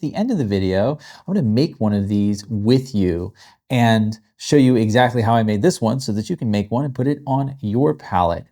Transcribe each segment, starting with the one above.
the end of the video, I'm going to make one of these with you and show you exactly how I made this one so that you can make one and put it on your palette.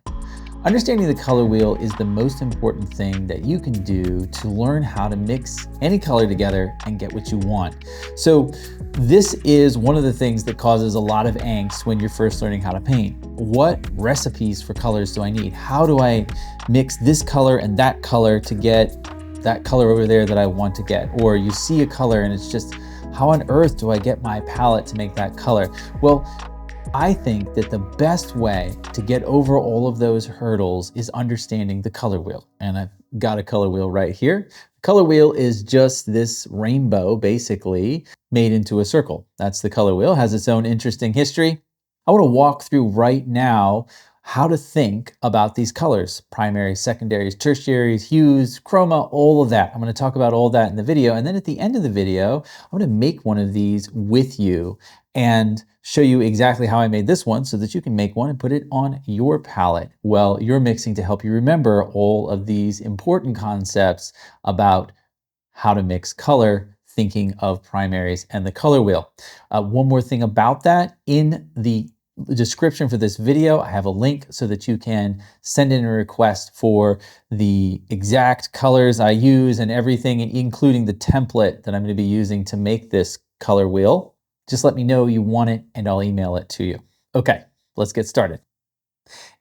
Understanding the color wheel is the most important thing that you can do to learn how to mix any color together and get what you want. So this is one of the things that causes a lot of angst when you're first learning how to paint. What recipes for colors do I need? How do I mix this color and that color to get that color over there that I want to get? Or you see a color and it's just, how on earth do I get my palette to make that color? Well, I think that the best way to get over all of those hurdles is understanding the color wheel. And I've got a color wheel right here. The color wheel is just this rainbow, basically, made into a circle. That's the color wheel. It has its own interesting history. I want to walk through right now how to think about these colors: primaries, secondaries, tertiaries, hues, chroma, all of that. I'm going to talk about all that in the video. And then at the end of the video, I'm going to make one of these with you and show you exactly how I made this one so that you can make one and put it on your palette while you're mixing, to help you remember all of these important concepts about how to mix color, thinking of primaries and the color wheel. One more thing about that: in the description for this video, I have a link so that you can send in a request for the exact colors I use and everything, including the template that I'm going to be using to make this color wheel. Just let me know you want it and I'll email it to you. Okay, let's get started.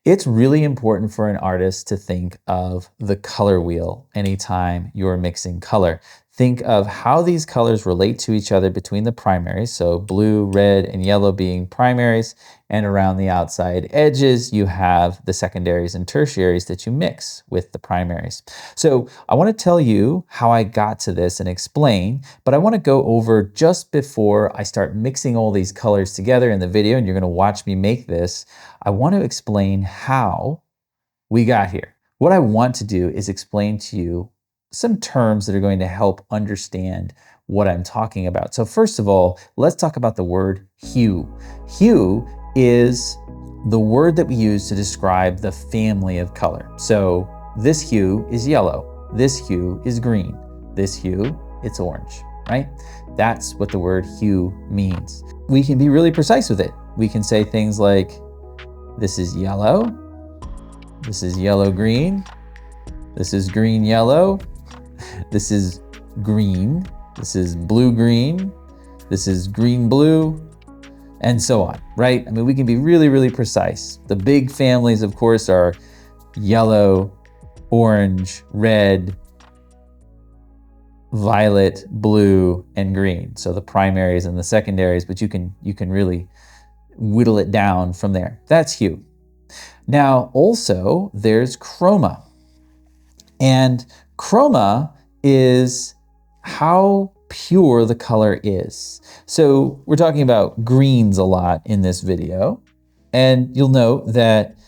It's really important for an artist to think of the color wheel anytime you're mixing color. Think of how these colors relate to each other between the primaries, so blue, red, and yellow being primaries, and around the outside edges you have the secondaries and tertiaries that you mix with the primaries. So I want to tell you how I got to this and explain, but I want to go over, just before I start mixing all these colors together in the video, and you're going to watch me make this, I want to explain how we got here. What I want to do is explain to you some terms that are going to help understand what I'm talking about. So first of all, let's talk about the word hue. Hue is the word that we use to describe the family of color. So this hue is yellow, this hue is green, this hue, it's orange, right? That's what the word hue means. We can be really precise with it. We can say things like, this is yellow, this is yellow-green, this is green-yellow, this is green, this is blue-green, this is green-blue, and so on, right? I mean, we can be really, really precise. The big families, of course, are yellow, orange, red, violet, blue, and green. So the primaries and the secondaries, but you can really whittle it down from there. That's hue. Now, also, there's chroma. And chroma is how pure the color is. So we're talking about greens a lot in this video. And you'll note that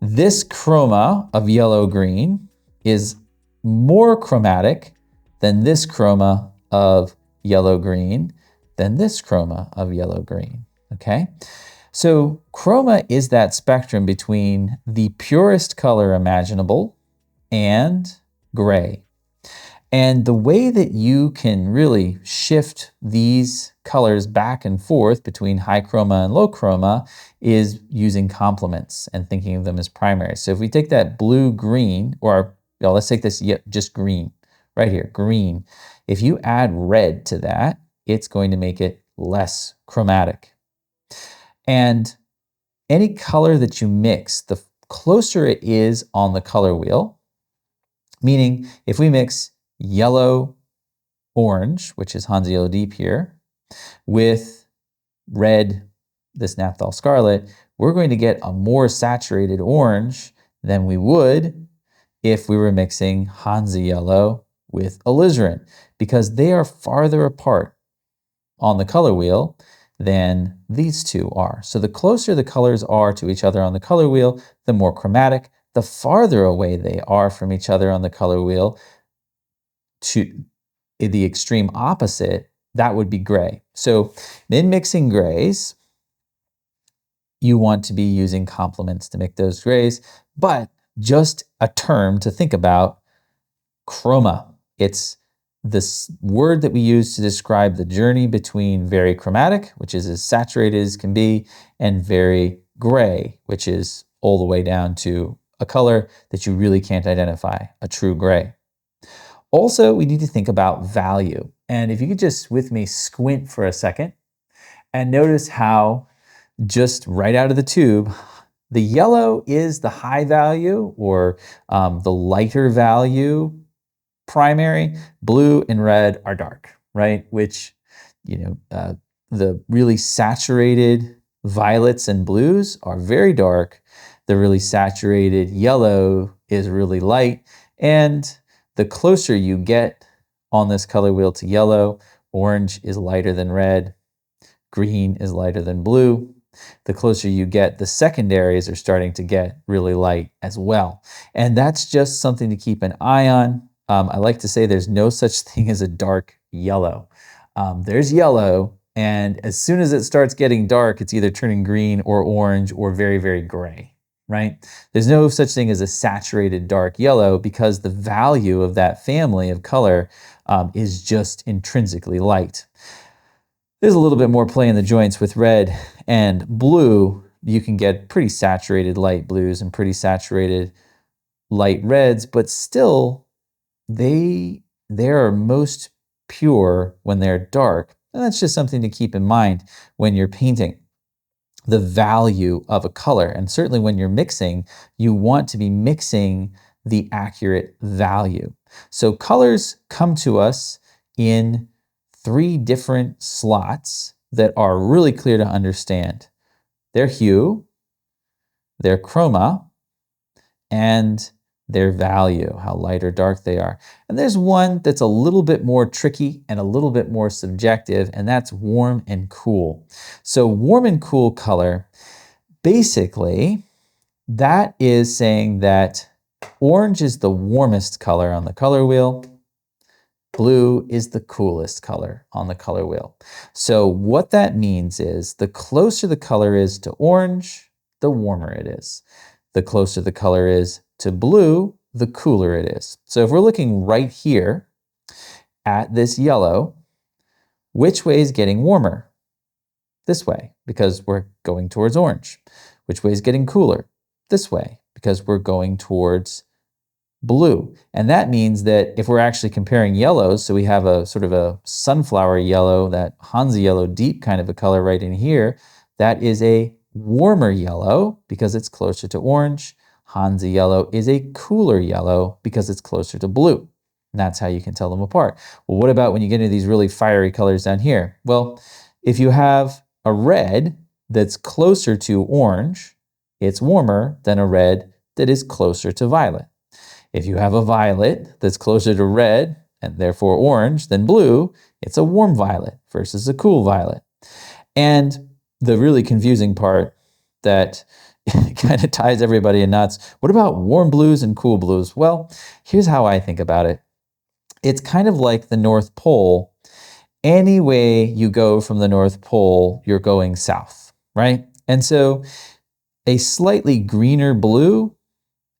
this chroma of yellow-green is more chromatic than this chroma of yellow-green, than this chroma of yellow-green, okay? So chroma is that spectrum between the purest color imaginable and gray. And the way that you can really shift these colors back and forth between high chroma and low chroma is using complements and thinking of them as primaries. So if we take that blue-green, or let's take this just green, right here, green. If you add red to that, it's going to make it less chromatic. And any color that you mix, the closer it is on the color wheel, meaning if we mix yellow, orange, which is Hansa Yellow Deep here, with red, this Naphthol Scarlet, we're going to get a more saturated orange than we would if we were mixing Hansa Yellow with alizarin, because they are farther apart on the color wheel than these two are. So the closer the colors are to each other on the color wheel, the more chromatic. The farther away they are from each other on the color wheel, to the extreme opposite, that would be gray. So in mixing grays, you want to be using complements to make those grays, but just a term to think about, chroma. It's this word that we use to describe the journey between very chromatic, which is as saturated as can be, and very gray, which is all the way down to a color that you really can't identify, a true gray. Also, we need to think about value. And if you could just with me squint for a second and notice how just right out of the tube, the yellow is the high value or the lighter value primary, blue and red are dark, right? Which, the really saturated violets and blues are very dark. The really saturated yellow is really light. And the closer you get on this color wheel to yellow, orange is lighter than red, green is lighter than blue. The closer you get, the secondaries are starting to get really light as well. And that's just something to keep an eye on. I like to say there's no such thing as a dark yellow. There's yellow, and as soon as it starts getting dark, it's either turning green or orange or very, very gray, right? There's no such thing as a saturated dark yellow because the value of that family of color is just intrinsically light. There's a little bit more play in the joints with red and blue. You can get pretty saturated light blues and pretty saturated light reds, but still they are most pure when they're dark. And that's just something to keep in mind when you're painting. The value of a color, and certainly when you're mixing, you want to be mixing the accurate value. So colors come to us in 3 different slots that are really clear to understand. Their hue, their chroma, and their value, how light or dark they are. And there's one that's a little bit more tricky and a little bit more subjective, and that's warm and cool. So warm and cool color, basically, that is saying that orange is the warmest color on the color wheel. Blue is the coolest color on the color wheel. So what that means is the closer the color is to orange, the warmer it is. The closer the color is to blue, the cooler it is. So if we're looking right here at this yellow, which way is getting warmer? This way, because we're going towards orange. Which way is getting cooler? This way, because we're going towards blue. And that means that if we're actually comparing yellows, so we have a sort of a sunflower yellow, that Hansa yellow deep kind of a color right in here, that is a warmer yellow because it's closer to orange. Hansa yellow is a cooler yellow because it's closer to blue. And that's how you can tell them apart. Well, what about when you get into these really fiery colors down here? Well, if you have a red that's closer to orange, it's warmer than a red that is closer to violet. If you have a violet that's closer to red and therefore orange than blue, it's a warm violet versus a cool violet. And the really confusing part that kind of ties everybody in knots, what about warm blues and cool blues? Well, here's how I think about it. It's kind of like the North Pole. Any way you go from the North Pole, you're going south, right? And so a slightly greener blue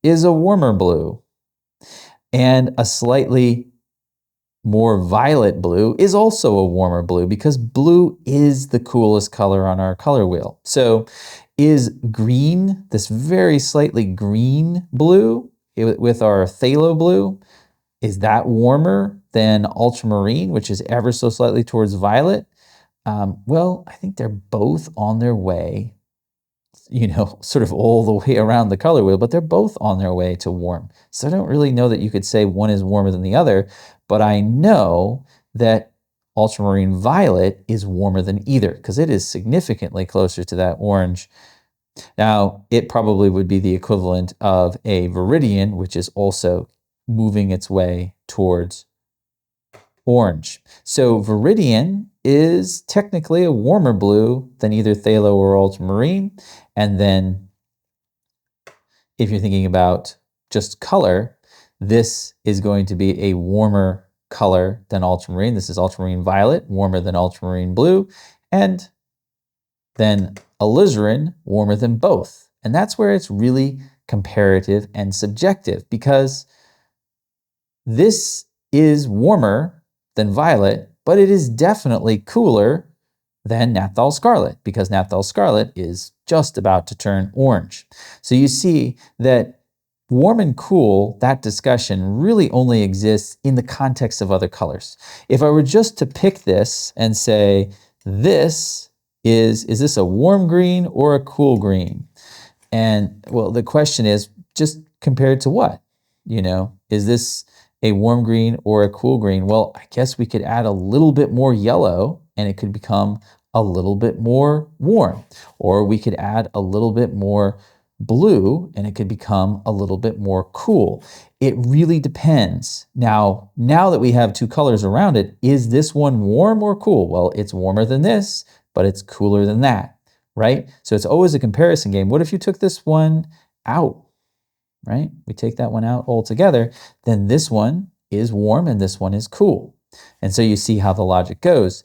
is a warmer blue. And a slightly more violet blue is also a warmer blue because blue is the coolest color on our color wheel. So is green, this very slightly green blue with our phthalo blue, is that warmer than ultramarine, which is ever so slightly towards violet? Well, I think they're both on their way, sort of all the way around the color wheel, but they're both on their way to warm. So I don't really know that you could say one is warmer than the other, but I know that ultramarine violet is warmer than either because it is significantly closer to that orange. Now, it probably would be the equivalent of a viridian, which is also moving its way towards orange. So viridian is technically a warmer blue than either phthalo or ultramarine. And then if you're thinking about just color, this is going to be a warmer color than ultramarine. This is ultramarine violet, warmer than ultramarine blue. And then alizarin, warmer than both. And that's where it's really comparative and subjective because this is warmer than violet, but it is definitely cooler than naphthol scarlet, because naphthol scarlet is just about to turn orange. So you see that warm and cool, that discussion really only exists in the context of other colors. If I were just to pick this and say, is this a warm green or a cool green? And well, the question is just compared to what? You know, is this a warm green or a cool green? Well, I guess we could add a little bit more yellow and it could become a little bit more warm. Or we could add a little bit more blue and it could become a little bit more cool. It really depends. Now that we have two colors around it, is this one warm or cool? Well, it's warmer than this, but it's cooler than that, right? So it's always a comparison game. What if you took this one out, right? We take that one out altogether, then this one is warm and this one is cool. And so you see how the logic goes.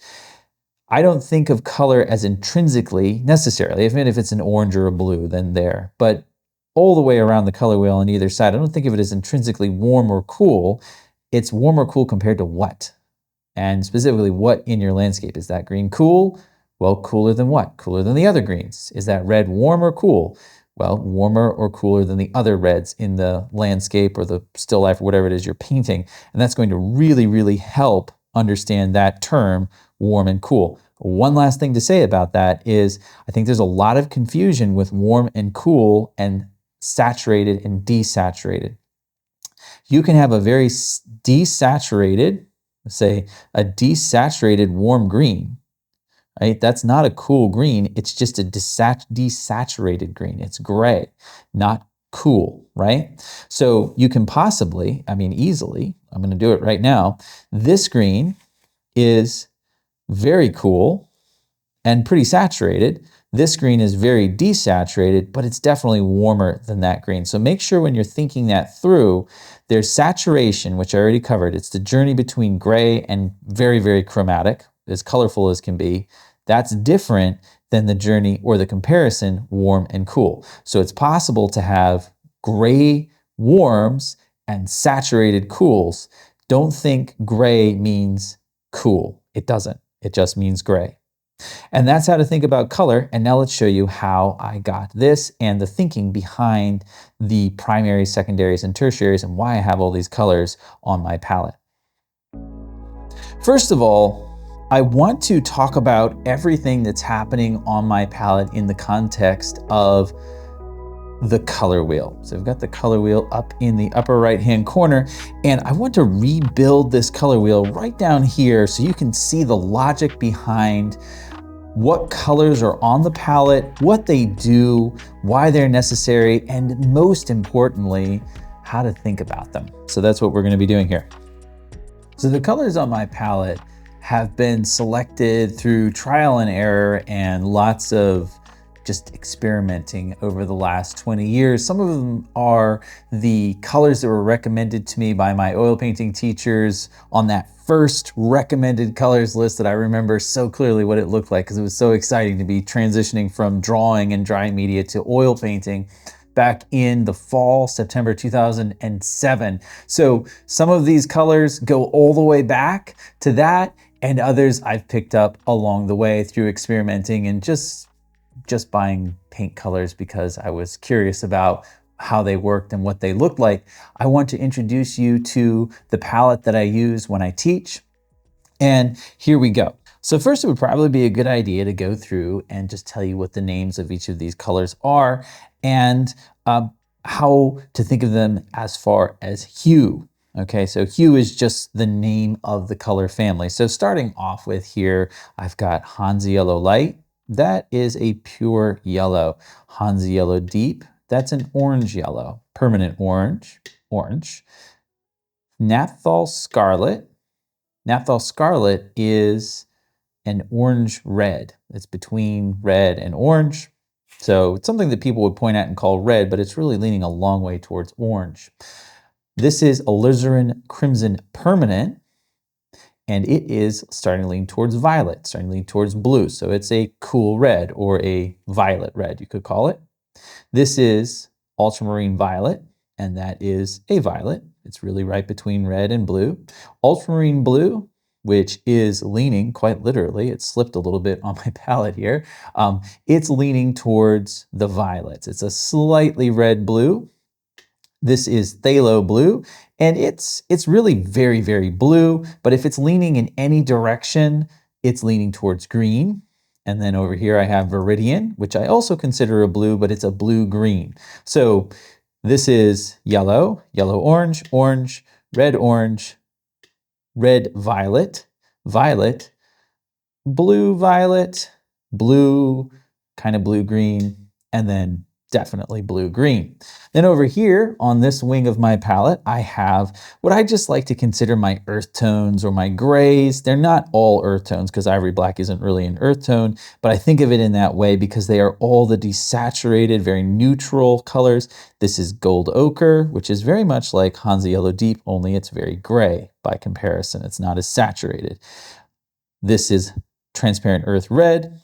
I don't think of color as intrinsically necessarily, even if it's an orange or a blue, then there. But all the way around the color wheel on either side, I don't think of it as intrinsically warm or cool. It's warm or cool compared to what? And specifically, what in your landscape? Is that green cool? Well, cooler than what? Cooler than the other greens. Is that red warm or cool? Well, warmer or cooler than the other reds in the landscape or the still life or whatever it is you're painting. And that's going to really, really help understand that term, warm and cool. One last thing to say about that is I think there's a lot of confusion with warm and cool and saturated and desaturated. You can have a very desaturated, say a desaturated warm green, right? That's not a cool green. It's just a desaturated green. It's gray, not cool, right? So you can possibly, easily, I'm going to do it right now. This green is very cool and pretty saturated. This green is very desaturated, but it's definitely warmer than that green. So make sure when you're thinking that through, there's saturation, which I already covered. It's the journey between gray and very, very chromatic, as colorful as can be. That's different than the journey or the comparison, warm and cool. So it's possible to have gray warms and saturated cools. Don't think gray means cool. It doesn't. It just means gray. And that's how to think about color. And now let's show you how I got this and the thinking behind the primaries, secondaries, and tertiaries and why I have all these colors on my palette. First of all, I want to talk about everything that's happening on my palette in the context of the color wheel. So I've got the color wheel up in the upper right-hand corner, and I want to rebuild this color wheel right down here so you can see the logic behind what colors are on the palette, what they do, why they're necessary, and most importantly, how to think about them. So that's what we're going to be doing here. So the colors on my palette have been selected through trial and error and lots of just experimenting over the last 20 years. Some of them are the colors that were recommended to me by my oil painting teachers on that first recommended colors list that I remember so clearly what it looked like because it was so exciting to be transitioning from drawing and dry media to oil painting back in the fall, September 2007. So some of these colors go all the way back to that, and others I've picked up along the way through experimenting and just buying paint colors because I was curious about how they worked and what they looked like. I want to introduce you to the palette that I use when I teach. And here we go. So first, it would probably be a good idea to go through and just tell you what the names of each of these colors are and how to think of them as far as hue. Okay, so hue is just the name of the color family. So starting off with here, I've got Hansa Yellow Light. That is a pure yellow. Hansa Yellow Deep, that's an orange yellow. Permanent orange, orange. Naphthol Scarlet. Naphthol Scarlet is an orange red. It's between red and orange. So it's something that people would point at and call red, but it's really leaning a long way towards orange. This is alizarin crimson permanent, and it is starting to lean towards violet, starting to lean towards blue. So it's a cool red or a violet red, you could call it. This is ultramarine violet, and that is a violet. It's really right between red and blue. Ultramarine blue, which is leaning, quite literally, it slipped a little bit on my palette here, it's leaning towards the violets. It's a slightly red blue. This is phthalo blue, and it's really very, very blue, but if it's leaning in any direction, it's leaning towards green. And then over here I have Viridian, which I also consider a blue, but it's a blue-green. So this is yellow, yellow-orange, orange, red-orange, red-violet, violet, blue-violet, blue, kind of blue-green, and then definitely blue-green. Then over here on this wing of my palette, I have what I just like to consider my earth tones or my grays. They're not all earth tones because ivory black isn't really an earth tone, but I think of it in that way because they are all the desaturated, very neutral colors. This is gold ochre, which is very much like Hansa Yellow Deep, only it's very gray by comparison. It's not as saturated. This is transparent earth red,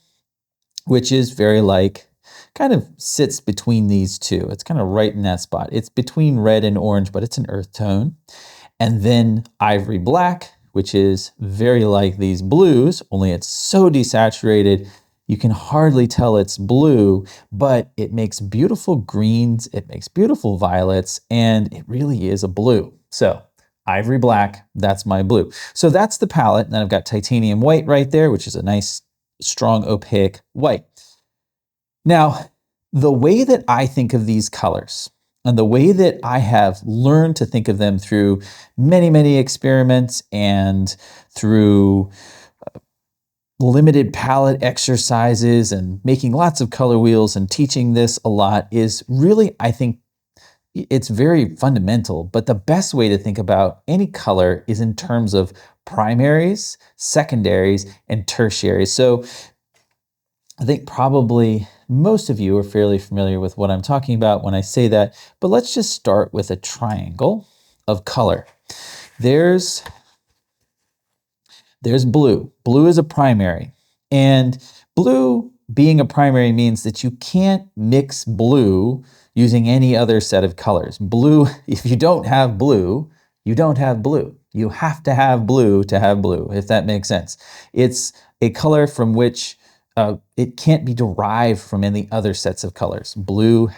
which is very like, kind of sits between these two. It's kind of right in that spot. It's between red and orange, but it's an earth tone. And then ivory black, which is very like these blues, only it's so desaturated, you can hardly tell it's blue, but it makes beautiful greens, it makes beautiful violets, and it really is a blue. So ivory black, that's my blue. So that's the palette. And then I've got titanium white right there, which is a nice, strong, opaque white. Now, the way that I think of these colors and the way that I have learned to think of them through many, many experiments and through limited palette exercises and making lots of color wheels and teaching this a lot is really, I think, it's very fundamental, but the best way to think about any color is in terms of primaries, secondaries, and tertiaries. So I think probably most of you are fairly familiar with what I'm talking about when I say that, but let's just start with a triangle of color. There's blue. Blue is a primary, and blue being a primary means that you can't mix blue using any other set of colors. Blue, if you don't have blue, you don't have blue. You have to have blue, if that makes sense. It's a color from which it can't be derived from any other sets of colors. Blue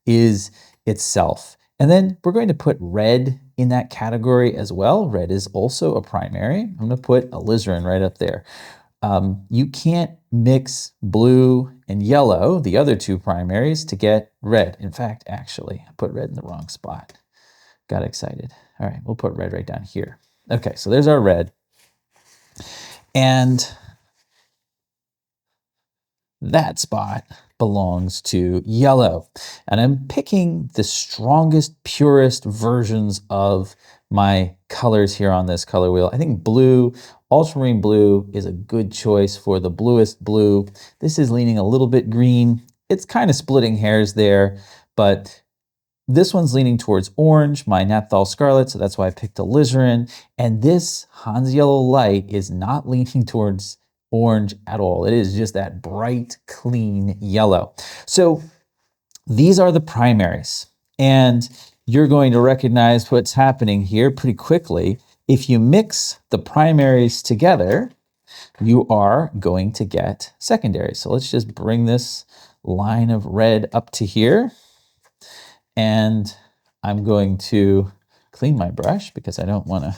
is itself. And then we're going to put red in that category as well. Red is also a primary. I'm going to put alizarin right up there. You can't mix blue and yellow, the other two primaries, to get red. In fact, actually, I put red in the wrong spot. Got excited. All right, we'll put red right down here. Okay, so there's our red. And that spot belongs to yellow. And I'm picking the strongest, purest versions of my colors here on this color wheel. I think blue, ultramarine blue, is a good choice for the bluest blue. This is leaning a little bit green. It's kind of splitting hairs there, but this one's leaning towards orange, my Naphthol Scarlet, so that's why I picked alizarin. And this Hansa Yellow Light is not leaning towards orange at all. It is just that bright, clean yellow. So these are the primaries, and you're going to recognize what's happening here pretty quickly. If you mix the primaries together, you are going to get secondaries. So let's just bring this line of red up to here, and I'm going to clean my brush because I don't want to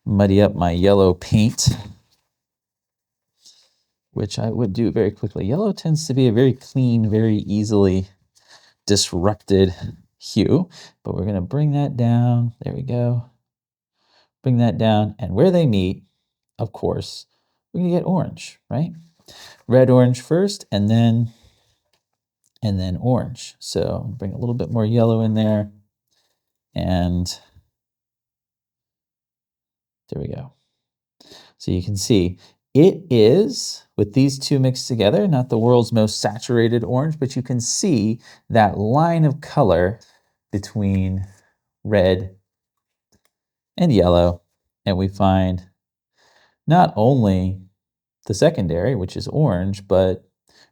muddy up my yellow paint, which I would do very quickly. Yellow tends to be a very clean, very easily disrupted hue, but we're going to bring that down. There we go. Bring that down, and where they meet, of course, we're going to get orange, right? Red, orange first, and then orange. So bring a little bit more yellow in there, and there we go. So you can see it is, with these two mixed together, not the world's most saturated orange, but you can see that line of color between red and yellow. And we find not only the secondary, which is orange, but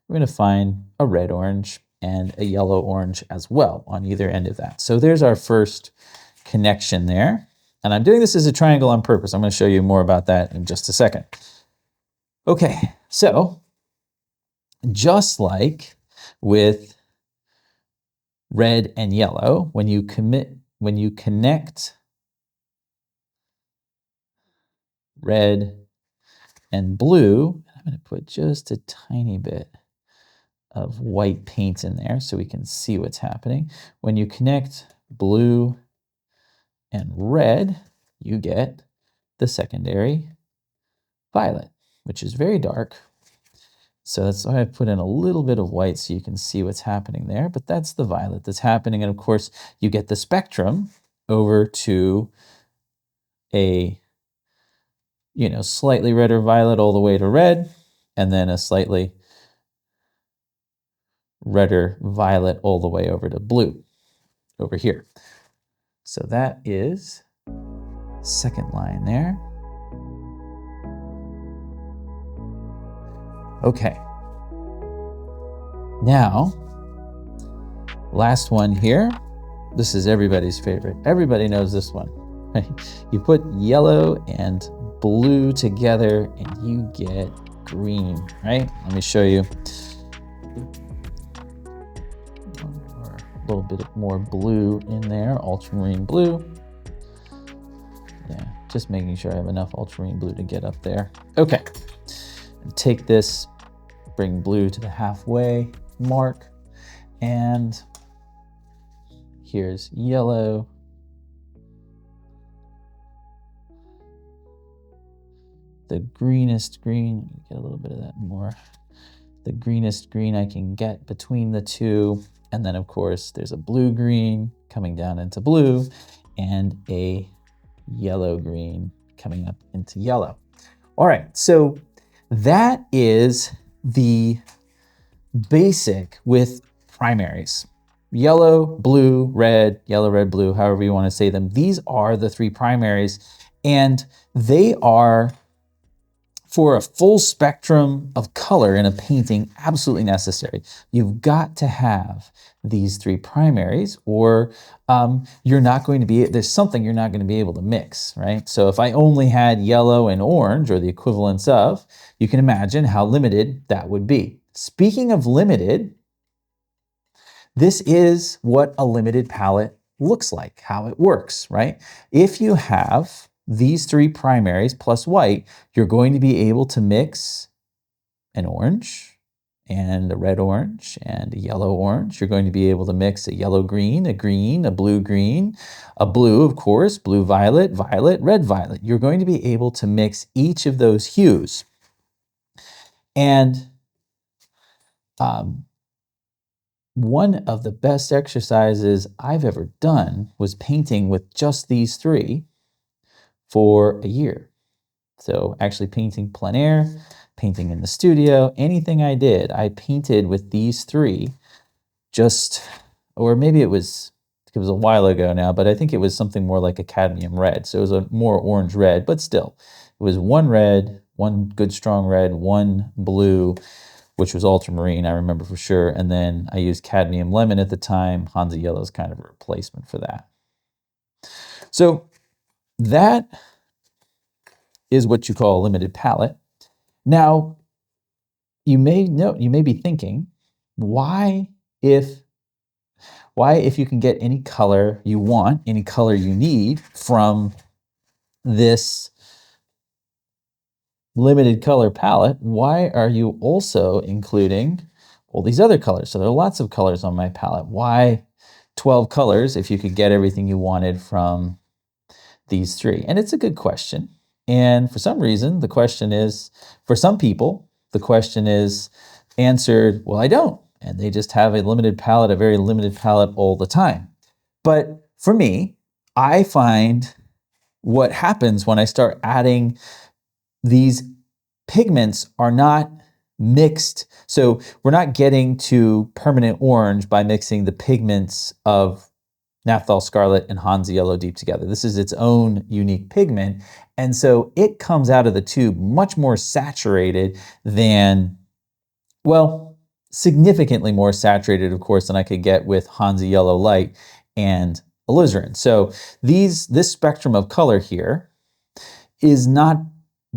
we're going to find a red orange and a yellow orange as well on either end of that. So there's our first connection there. And I'm doing this as a triangle on purpose. I'm going to show you more about that in just a second. Okay, so just like with red and yellow, when you connect red and blue, I'm going to put just a tiny bit of white paint in there so we can see what's happening. When you connect blue and red, you get the secondary violet, which is very dark. So that's why I put in a little bit of white so you can see what's happening there, but that's the violet that's happening. And of course, you get the spectrum over to a, slightly redder violet all the way to red, and then a slightly redder violet all the way over to blue over here. So that is second line there. Okay. Now, last one here. This is everybody's favorite. Everybody knows this one. Right? You put yellow and blue together and you get green, right? Let me show you. A little bit more blue in there, ultramarine blue. Yeah, just making sure I have enough ultramarine blue to get up there. Okay, and take this, bring blue to the halfway mark, and here's yellow. The greenest green, get a little bit of that more. The greenest green I can get between the two. And then of course there's a blue green coming down into blue and a yellow green coming up into yellow. All right, so that is the basic with primaries. Yellow, blue, red, yellow, red, blue, however you want to say them. These are the three primaries, and they are, for a full spectrum of color in a painting, absolutely necessary. You've got to have these three primaries, or you're not going to be, there's something you're not going to be able to mix, right? So if I only had yellow and orange, or the equivalents of, you can imagine how limited that would be. Speaking of limited, this is what a limited palette looks like, how it works, right? If you have these three primaries plus white, you're going to be able to mix an orange and a red orange and a yellow orange. You're going to be able to mix a yellow green, a blue green, a blue, of course, blue violet, violet, red violet. You're going to be able to mix each of those hues. And one of the best exercises I've ever done was painting with just these three for a year. So actually painting plein air, painting in the studio, anything I did, I painted with these three or maybe it was a while ago now, but I think it was something more like a cadmium red. So it was a more orange red, but still, it was one red, one good strong red, one blue, which was ultramarine, I remember for sure. And then I used cadmium lemon at the time. Hansa yellow is kind of a replacement for that. So that is what you call a limited palette. Now, you may be thinking, why if you can get any color you want, any color you need from this limited color palette, why are you also including all these other colors? So there are lots of colors on my palette. Why 12 colors if you could get everything you wanted from these three? And it's a good question. And for some reason, the question is, for some people, the question is answered, well, I don't. And they just have a limited palette, a very limited palette all the time. But for me, I find what happens when I start adding these pigments are not mixed. So we're not getting to permanent orange by mixing the pigments of Naphthol Scarlet and Hansa Yellow Deep together. This is its own unique pigment. And so it comes out of the tube much more saturated than, significantly more saturated, of course, than I could get with Hansa Yellow Light and alizarin. So this spectrum of color here is not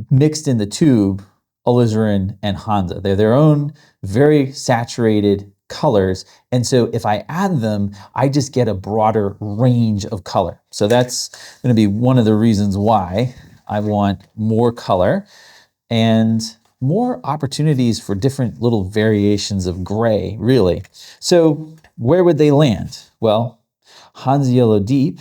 mixed in the tube alizarin and Hansa. They're their own very saturated colors. And so if I add them, I just get a broader range of color. So that's going to be one of the reasons why I want more color and more opportunities for different little variations of gray, really. So where would they land? Well, Hansa Yellow Deep.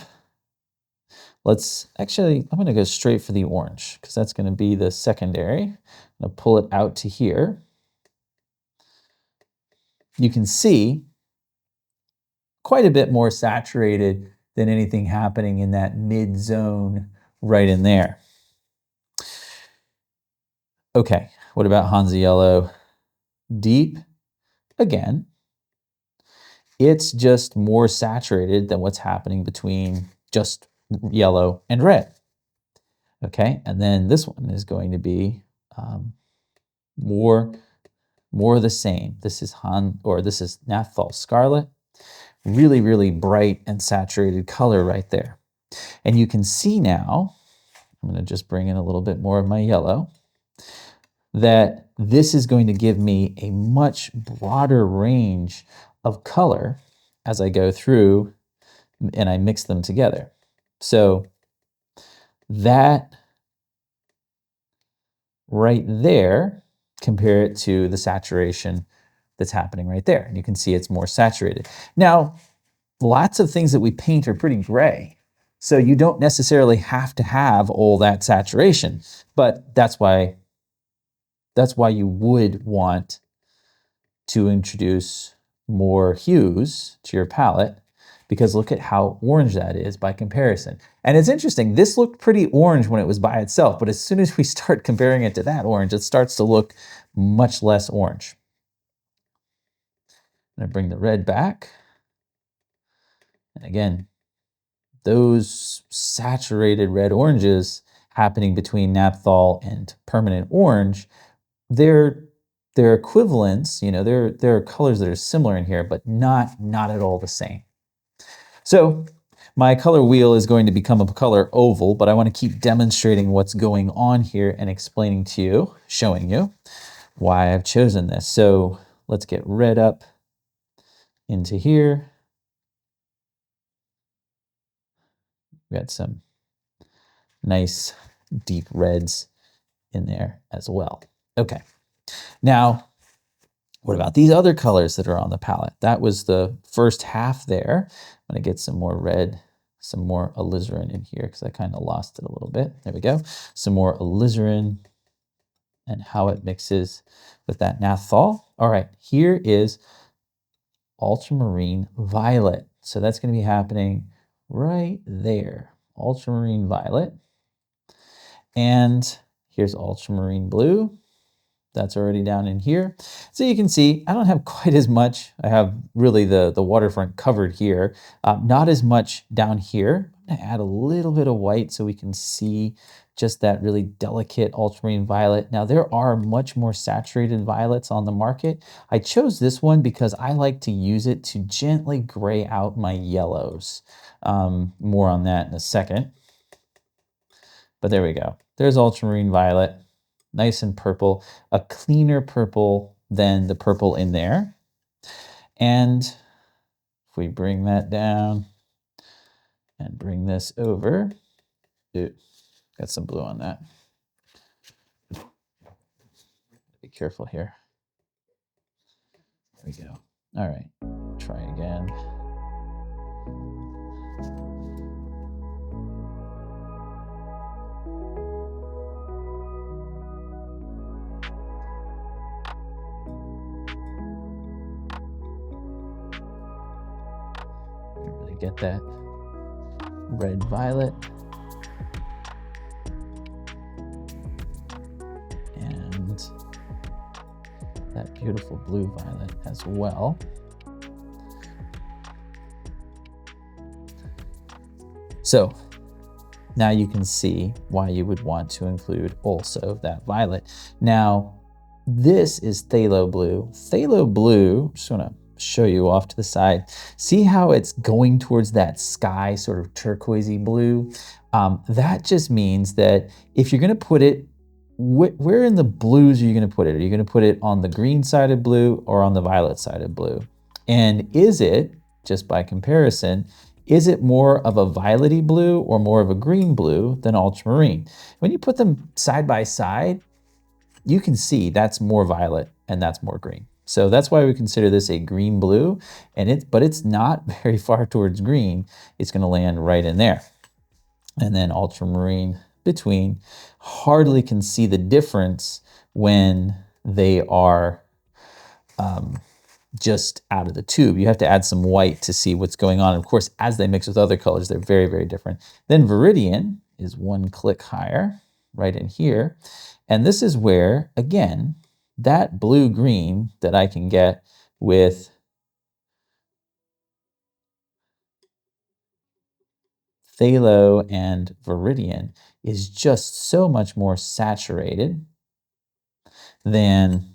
I'm going to go straight for the orange because that's going to be the secondary. I'm going to pull it out to here. You can see quite a bit more saturated than anything happening in that mid zone right in there. Okay, what about Hansa Yellow Deep? Again, it's just more saturated than what's happening between just yellow and red. Okay, and then this one is going to be more of the same. This is Naphthol Scarlet. Really, really bright and saturated color right there. And you can see now, I'm going to just bring in a little bit more of my yellow, that this is going to give me a much broader range of color as I go through and I mix them together. So that right there, compare it to the saturation that's happening right there. And you can see it's more saturated. Now, lots of things that we paint are pretty gray. So you don't necessarily have to have all that saturation, but that's why you would want to introduce more hues to your palette, because look at how orange that is by comparison. And it's interesting, this looked pretty orange when it was by itself, but as soon as we start comparing it to that orange, it starts to look much less orange. I'm gonna bring the red back. And again, those saturated red oranges happening between naphthol and permanent orange, they're equivalents, you know, there are colors that are similar in here, but not at all the same. So my color wheel is going to become a color oval, but I want to keep demonstrating what's going on here and explaining to you, showing you why I've chosen this. So let's get red up into here. We got some nice deep reds in there as well. Okay, now what about these other colors that are on the palette? That was the first half there. I'm gonna get some more red, some more alizarin in here because I kind of lost it a little bit. There we go. Some more alizarin and how it mixes with that naphthol. All right, here is ultramarine violet. So that's gonna be happening right there. Ultramarine violet. And here's ultramarine blue. That's already down in here. So you can see I don't have quite as much. I have really the waterfront covered here. Not as much down here. I'm gonna add a little bit of white so we can see just that really delicate ultramarine violet. Now there are much more saturated violets on the market. I chose this one because I like to use it to gently gray out my yellows. More on that in a second. But there we go. There's ultramarine violet. Nice and purple, a cleaner purple than the purple in there. And if we bring that down and bring this over, got some blue on that. Be careful here. There we go. All right, try again. Get that red violet and that beautiful blue violet as well. So now you can see why you would want to include also that violet. Now this is phthalo blue. Phthalo blue, just want to show you off to the side. See how it's going towards that sky sort of turquoisey blue? That just means that if you're gonna put it, where in the blues are you gonna put it? Are you gonna put it on the green side of blue or on the violet side of blue? And is it, just by comparison, is it more of a violety blue or more of a green blue than ultramarine? When you put them side by side, you can see that's more violet and that's more green. So that's why we consider this a green blue, but it's not very far towards green. It's gonna land right in there. And then ultramarine between. Hardly can see the difference when they are just out of the tube. You have to add some white to see what's going on. Of course, as they mix with other colors, they're very, very different. Then Viridian is one click higher, right in here. And this is where, again, that blue-green that I can get with phthalo and Viridian is just so much more saturated than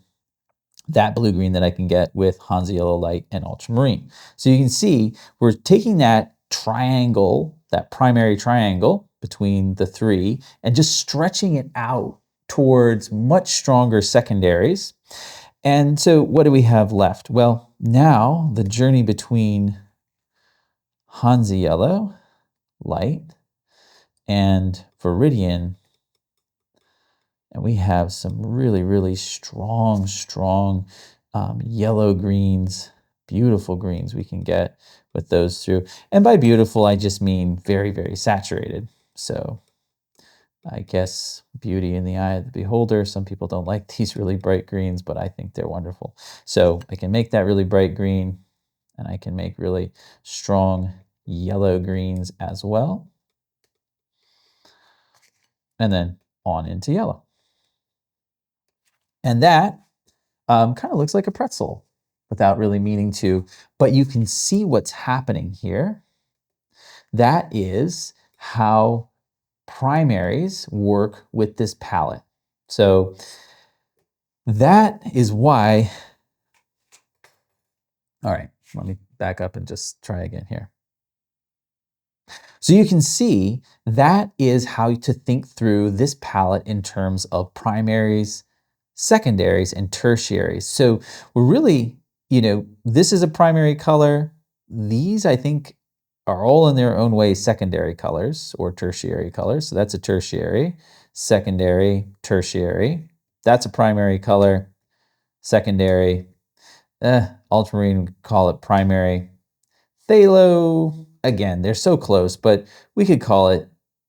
that blue-green that I can get with Hansa Yellow Light and Ultramarine. So you can see we're taking that triangle, that primary triangle between the three, and just stretching it out towards much stronger secondaries. And so what do we have left? Well, now the journey between Hansa Yellow Light and Viridian, and we have some really, really strong yellow greens, beautiful greens we can get with those through. And by beautiful, I just mean very, very saturated. So I guess beauty in the eye of the beholder. Some people don't like these really bright greens, but I think they're wonderful. So I can make that really bright green, and I can make really strong yellow greens as well. And then on into yellow. And that kind of looks like a pretzel without really meaning to, but you can see what's happening here. That is how primaries work with this palette. So that is why, all right, let me back up and just try again here. So you can see that is how to think through this palette in terms of primaries, secondaries, and tertiaries. So we're really, this is a primary color. These, I think, are all in their own way secondary colors or tertiary colors. So that's a tertiary, secondary, tertiary. That's a primary color, secondary. Ultramarine, would call it primary. Phthalo, again, they're so close, but we could call it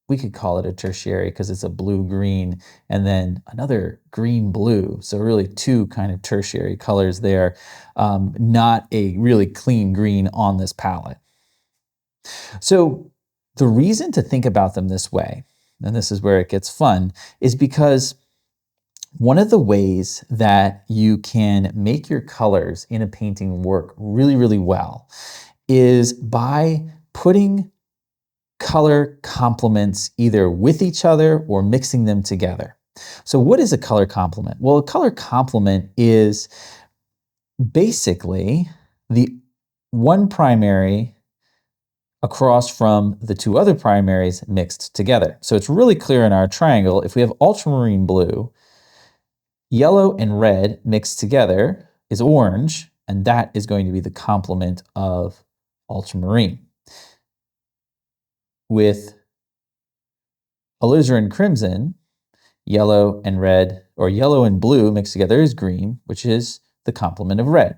a tertiary because it's a blue-green and then another green-blue. So really two kind of tertiary colors there, not a really clean green on this palette. So the reason to think about them this way, and this is where it gets fun, is because one of the ways that you can make your colors in a painting work really, really well is by putting color complements either with each other or mixing them together. So what is a color complement? Well, a color complement is basically the one primary across from the two other primaries mixed together. So it's really clear in our triangle, if we have ultramarine blue, yellow and red mixed together is orange, and that is going to be the complement of ultramarine. With alizarin crimson, yellow and red, or yellow and blue mixed together is green, which is the complement of red.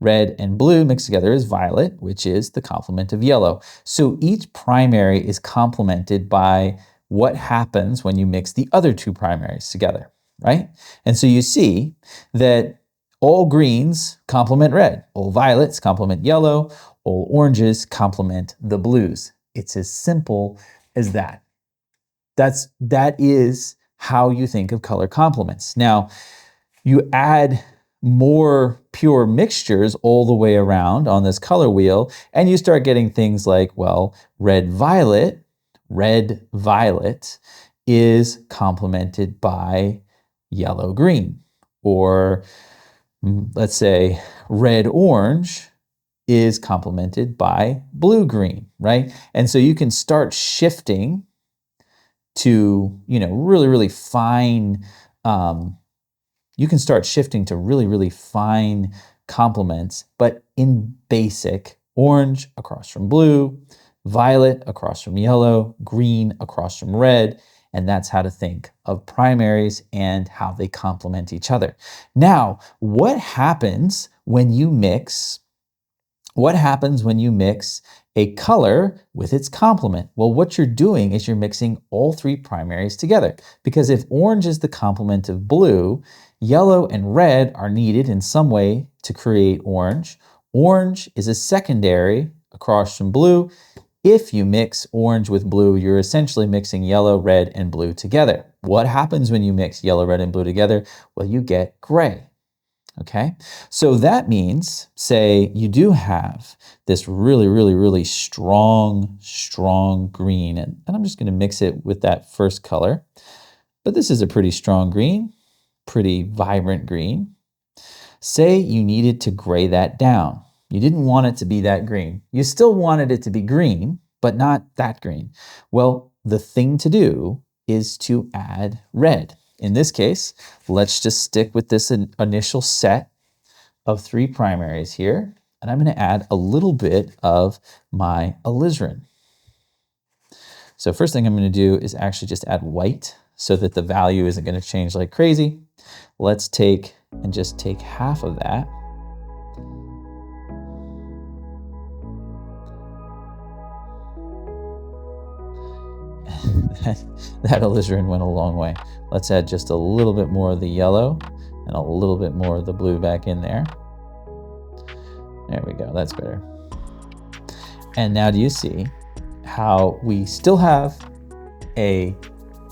Red and blue mixed together is violet, which is the complement of yellow. So each primary is complemented by what happens when you mix the other two primaries together, right? And so you see that all greens complement red, all violets complement yellow, all oranges complement the blues. It's as simple as that. That is how you think of color complements. Now, you add more pure mixtures all the way around on this color wheel, and you start getting things like, well, red-violet is complemented by yellow-green, or let's say red-orange is complemented by blue-green, right? And so you can start shifting to, really, really fine, you can start shifting to really, really fine complements, but in basic, orange across from blue, violet across from yellow, green across from red, and that's how to think of primaries and how they complement each other. Now, what happens when you mix a color with its complement? Well, what you're doing is you're mixing all three primaries together. Because if orange is the complement of blue, yellow and red are needed in some way to create orange. Orange is a secondary across from blue. If you mix orange with blue, you're essentially mixing yellow, red, and blue together. What happens when you mix yellow, red, and blue together? Well, you get gray. Okay, so that means, say you do have this really, really, really strong green, and I'm just going to mix it with that first color. But this is a pretty strong green, pretty vibrant green. Say you needed to gray that down. You didn't want it to be that green. You still wanted it to be green, but not that green. Well, the thing to do is to add red. In this case, let's just stick with this initial set of three primaries here, and I'm going to add a little bit of my alizarin. So first thing I'm going to do is actually just add white so that the value isn't going to change like crazy. Let's take half of that. That alizarin went a long way. Let's add just a little bit more of the yellow and a little bit more of the blue back in there. There we go, that's better. And now do you see how we still have a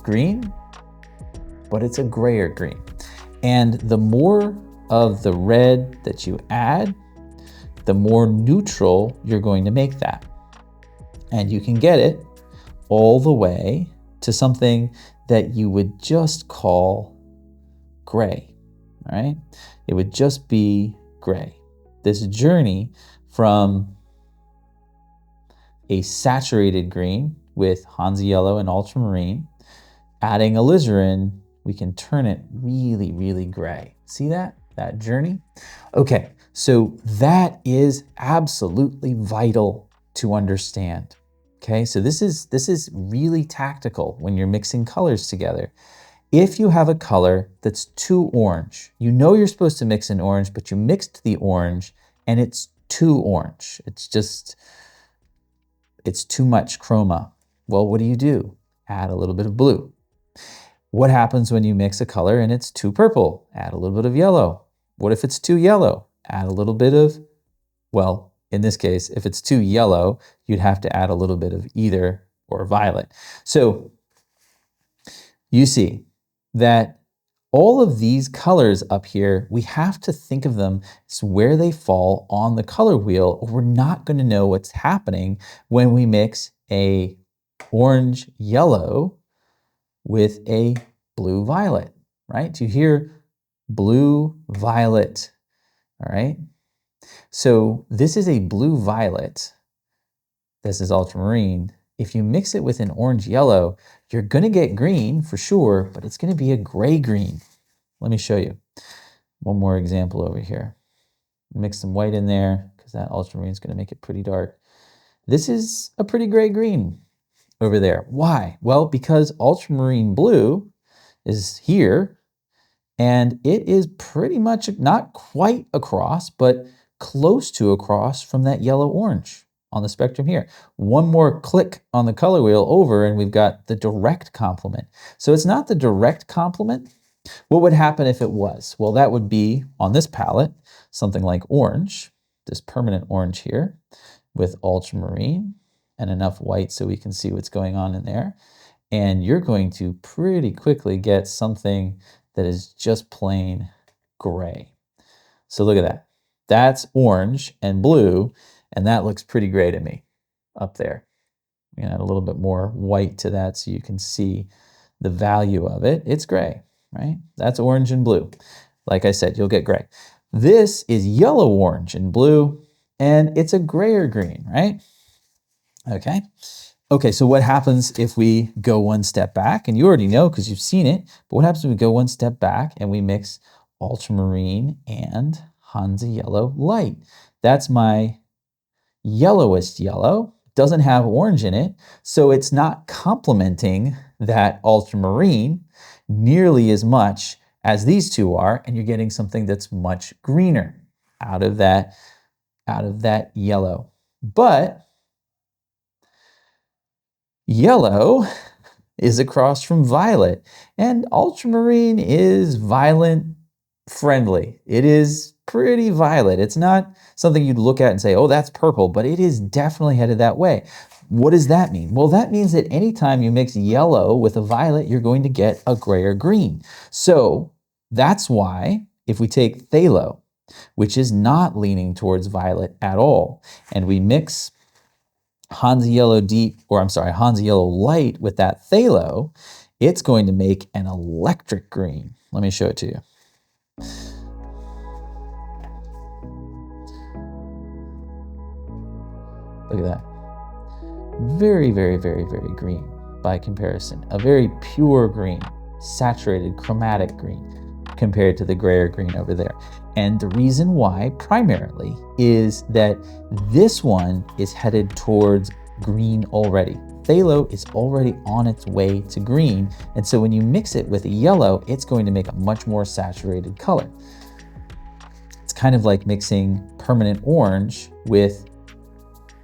green, but it's a grayer green. And the more of the red that you add, the more neutral you're going to make that. And you can get it all the way to something that you would just call gray, all right? It would just be gray. This journey from a saturated green with Hansa yellow and ultramarine, adding alizarin, we can turn it really, really gray. See that journey? Okay, so that is absolutely vital to understand. Okay, so this is really tactical when you're mixing colors together. If you have a color that's too orange, you know you're supposed to mix an orange, but you mixed the orange and it's too orange. It's too much chroma. Well, what do? Add a little bit of blue. What happens when you mix a color and it's too purple? Add a little bit of yellow. What if it's too yellow? Add a little bit of, well, in this case, if it's too yellow, you'd have to add a little bit of either or violet. So you see that all of these colors up here, we have to think of them as where they fall on the color wheel, or we're not going to know what's happening when we mix a orange yellow with a blue violet, right? Do you hear blue violet? All right. So this is a blue violet. This is ultramarine. If you mix it with an orange yellow, you're going to get green for sure, but it's going to be a gray green. Let me show you. One more example over here. Mix some white in there because that ultramarine is going to make it pretty dark. This is a pretty gray green over there. Why? Well, because ultramarine blue is here, and it is pretty much not quite across, but close to across from that yellow-orange on the spectrum here. One more click on the color wheel over, and we've got the direct complement. So it's not the direct complement. What would happen if it was? Well, that would be, on this palette, something like orange, this permanent orange here, with ultramarine and enough white so we can see what's going on in there. And you're going to pretty quickly get something that is just plain gray. So look at that. That's orange and blue, and that looks pretty gray to me up there. I'm gonna add a little bit more white to that so you can see the value of it. It's gray, right? That's orange and blue. Like I said, you'll get gray. This is yellow, orange, and blue, and it's a grayer green, right? Okay. Okay, so what happens if we go one step back? And you already know because you've seen it, but what happens if we go one step back and we mix ultramarine and Hansa yellow light? That's my yellowest yellow, doesn't have orange in it, so it's not complementing that ultramarine nearly as much as these two are, and you're getting something that's much greener out of that yellow. But yellow is across from violet, and ultramarine is violet friendly. It is pretty violet. It's not something you'd look at and say, oh, that's purple, but it is definitely headed that way. What does that mean? Well, that means that anytime you mix yellow with a violet, you're going to get a grayer green. So that's why if we take phthalo, which is not leaning towards violet at all, and we mix Hansa yellow deep, or I'm sorry, Hansa yellow light with that phthalo, it's going to make an electric green. Let me show it to you. Look at that. Very, very, very, very green by comparison. A very pure green, saturated chromatic green compared to the grayer green over there. And the reason why primarily is that this one is headed towards green already. Phthalo is already on its way to green. And so when you mix it with a yellow, it's going to make a much more saturated color. It's kind of like mixing permanent orange with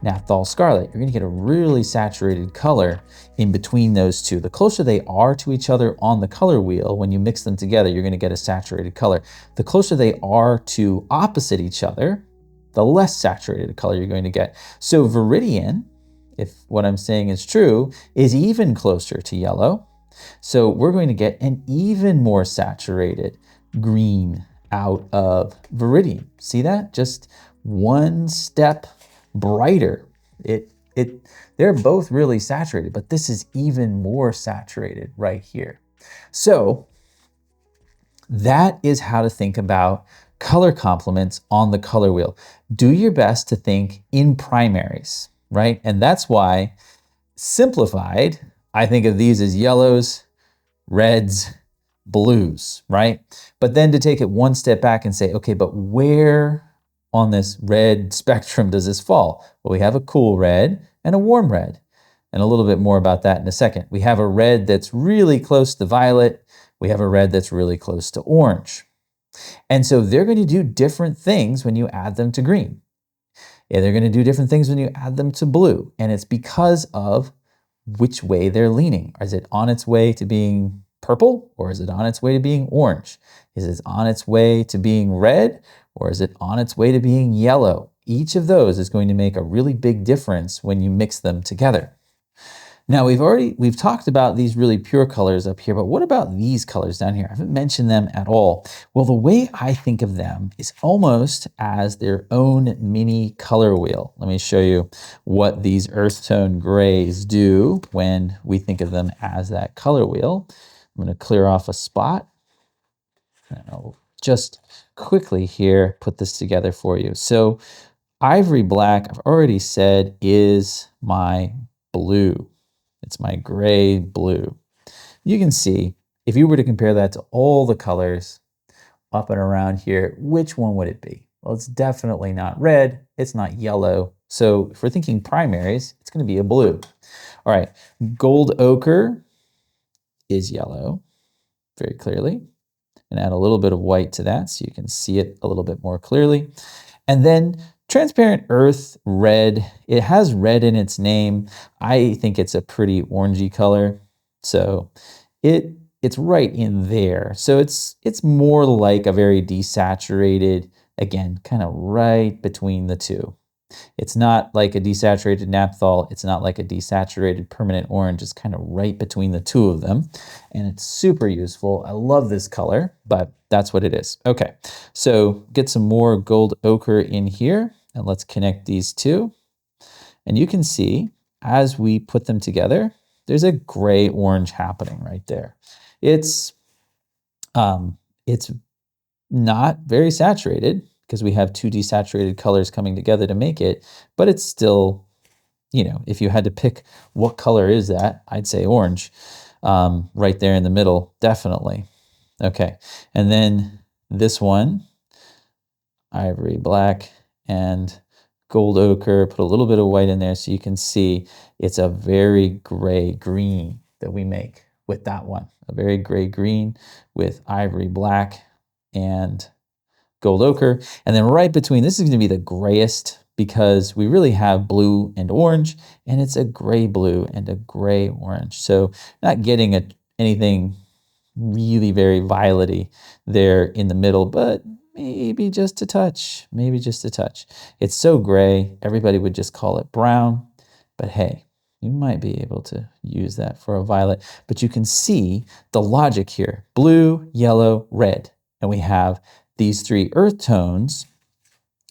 naphthol scarlet. You're going to get a really saturated color in between those two. The closer they are to each other on the color wheel, when you mix them together, you're going to get a saturated color. The closer they are to opposite each other, the less saturated color you're going to get. So viridian, if what I'm saying is true, is even closer to yellow. So we're going to get an even more saturated green out of viridian. See that? Just one step brighter. They're both really saturated, but this is even more saturated right here. So that is how to think about color complements on the color wheel. Do your best to think in primaries, right? And that's why, simplified, I think of these as yellows, reds, blues, right? But then to take it one step back and say, okay, but where on this red spectrum does this fall? Well, we have a cool red and a warm red, and a little bit more about that in a second. We have a red that's really close to violet. We have a red that's really close to orange. And so they're going to do different things when you add them to green. Yeah, they're going to do different things when you add them to blue. And it's because of which way they're leaning. Is it on its way to being purple, or is it on its way to being orange? Is it on its way to being red, or is it on its way to being yellow? Each of those is going to make a really big difference when you mix them together. Now we've talked about these really pure colors up here, but what about these colors down here? I haven't mentioned them at all. Well, the way I think of them is almost as their own mini color wheel. Let me show you what these earth tone grays do when we think of them as that color wheel. I'm going to clear off a spot. And I'll just quickly here put this together for you. So ivory black, I've already said, is my blue. It's my gray blue. You can see, if you were to compare that to all the colors up and around here, which one would it be? Well, it's definitely not red. It's not yellow. So if we're thinking primaries, it's going to be a blue. All right, gold ochre is yellow, very clearly. And add a little bit of white to that so you can see it a little bit more clearly. And then transparent earth red, it has red in its name. I think it's a pretty orangey color. So it's right in there. So it's more like a very desaturated, again, kind of right between the two. It's not like a desaturated naphthol. It's not like a desaturated permanent orange. It's kind of right between the two of them. And it's super useful. I love this color, but that's what it is. Okay, so get some more gold ochre in here, and let's connect these two. And you can see, as we put them together, there's a gray-orange happening right there. It's not very saturated because we have two desaturated colors coming together to make it, but it's still, you know, if you had to pick what color is that, I'd say orange, right there in the middle, definitely. Okay, and then this one, ivory black and gold ochre, put a little bit of white in there so you can see it's a very gray green that we make with that one. A very gray green with ivory black and gold ochre. And then right between, this is going to be the grayest because we really have blue and orange, and it's a gray blue and a gray orange. So not getting anything really very violety there in the middle, but maybe just a touch, maybe just a touch. It's so gray, everybody would just call it brown, but hey, you might be able to use that for a violet. But you can see the logic here: blue, yellow, red. And we have these three earth tones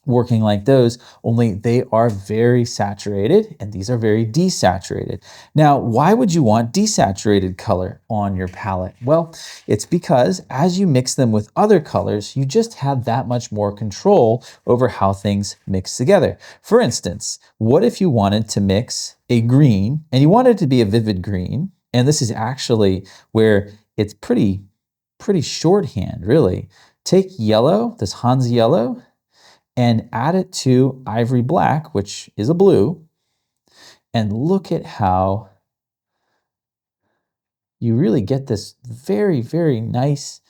working like those, only they are very saturated and these are very desaturated. Now, why would you want desaturated color on your palette? Well, it's because as you mix them with other colors, you just have that much more control over how things mix together. For instance, what if you wanted to mix a green and you wanted it to be a vivid green? And this is actually where it's pretty shorthand, really. Take yellow, this Hansa yellow, and add it to ivory black, which is a blue, and look at how you really get this very, very nice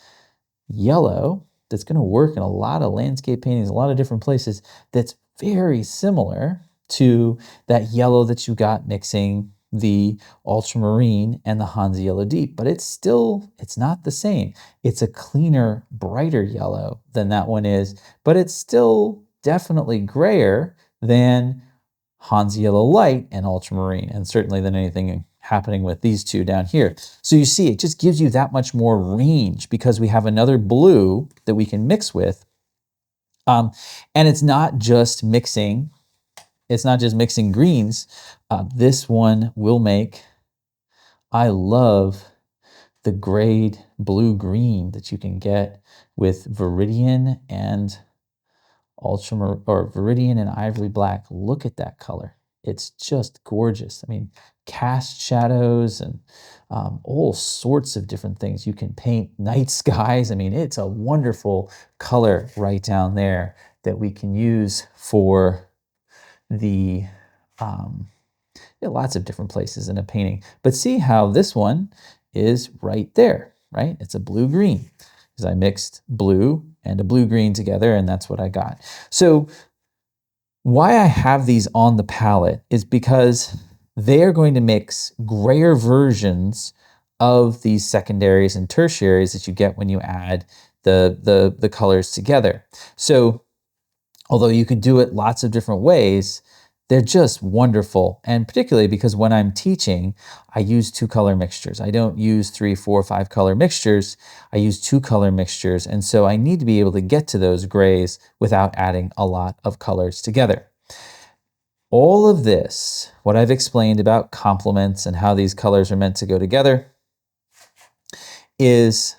yellow that's going to work in a lot of landscape paintings, a lot of different places, that's very similar to that yellow that you got mixing the ultramarine and the Hansa Yellow Deep, but it's not the same. It's a cleaner, brighter yellow than that one is, but it's still definitely grayer than Hansa Yellow Light and ultramarine, and certainly than anything happening with these two down here. So you see, it just gives you that much more range because we have another blue that we can mix with. And it's not just mixing greens. This one will make, I love the grade blue-green that you can get with Viridian and ultramarine, or Viridian and ivory black. Look at that color. It's just gorgeous. I mean, cast shadows and all sorts of different things. You can paint night skies. I mean, it's a wonderful color right down there that we can use for the lots of different places in a painting. But see how this one is right there, right? It's a blue-green because I mixed blue and a blue-green together, and that's what I got. So why I have these on the palette is because they are going to mix grayer versions of these secondaries and tertiaries that you get when you add the colors together. So although you can do it lots of different ways, they're just wonderful. And particularly because when I'm teaching, I use 2-color mixtures. I don't use 3, 4, 5-color mixtures. I use 2-color mixtures. And so I need to be able to get to those grays without adding a lot of colors together. All of this, what I've explained about complements and how these colors are meant to go together, is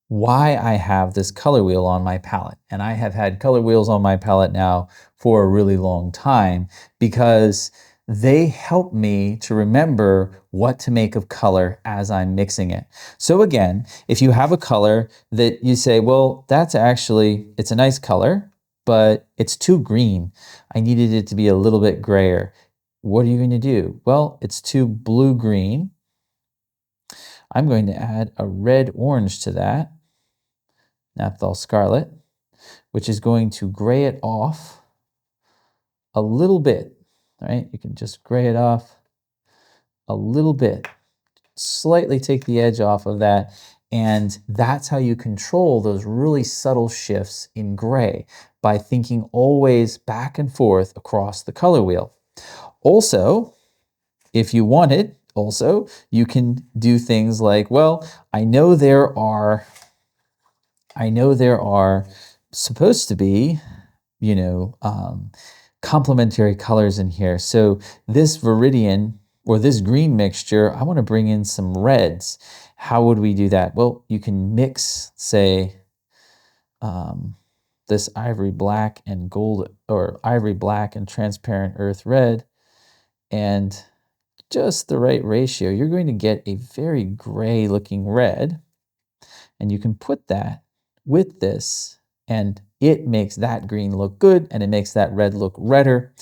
why I have this color wheel on my palette. And I have had color wheels on my palette now for a really long time because they help me to remember what to make of color as I'm mixing it. So again, if you have a color that you say, well, that's actually, it's a nice color, but it's too green. I needed it to be a little bit grayer. What are you going to do? Well, it's too blue-green. I'm going to add a red-orange to that, naphthol scarlet, which is going to gray it off a little bit, right? You can just gray it off a little bit, slightly take the edge off of that, and that's how you control those really subtle shifts in gray, by thinking always back and forth across the color wheel. Also, if you wanted, you can do things like, well, I know there are supposed to be, complementary colors in here. So this Viridian or this green mixture, I want to bring in some reds. How would we do that? Well, you can mix, say, this ivory black and gold, or ivory black and transparent earth red, and just the right ratio, you're going to get a very gray looking red. And you can put that with this, and it makes that green look good, and it makes that red look redder.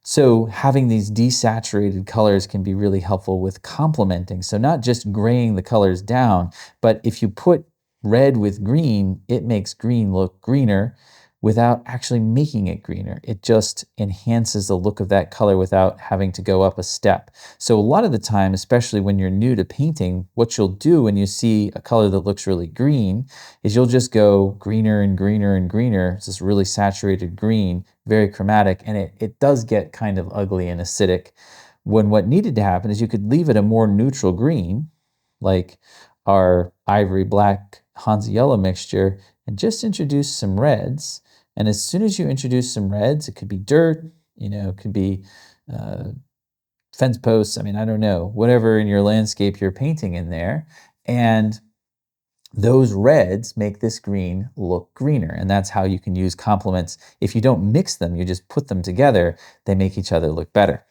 So having these desaturated colors can be really helpful with complementing. So not just graying the colors down, but if you put red with green, it makes green look greener without actually making it greener. It just enhances the look of that color without having to go up a step. So a lot of the time, especially when you're new to painting, what you'll do when you see a color that looks really green is you'll just go greener and greener and greener. It's this really saturated green, very chromatic, and it does get kind of ugly and acidic. When what needed to happen is you could leave it a more neutral green, like our ivory black Hansa yellow mixture, and just introduce some reds. And as soon as you introduce some reds, it could be dirt, it could be fence posts. I mean, I don't know, whatever in your landscape you're painting in there. And those reds make this green look greener. And that's how you can use complements. If you don't mix them, you just put them together, they make each other look better.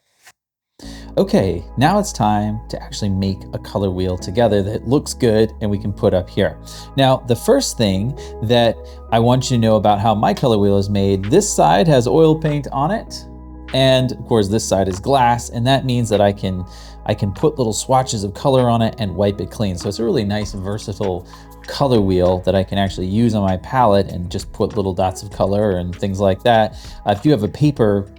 Okay, now it's time to actually make a color wheel together that looks good and we can put up here. Now, the first thing that I want you to know about how my color wheel is made, this side has oil paint on it, and of course this side is glass, and that means that I can put little swatches of color on it and wipe it clean. So it's a really nice, versatile color wheel that I can actually use on my palette and just put little dots of color and things like that. If you have a paper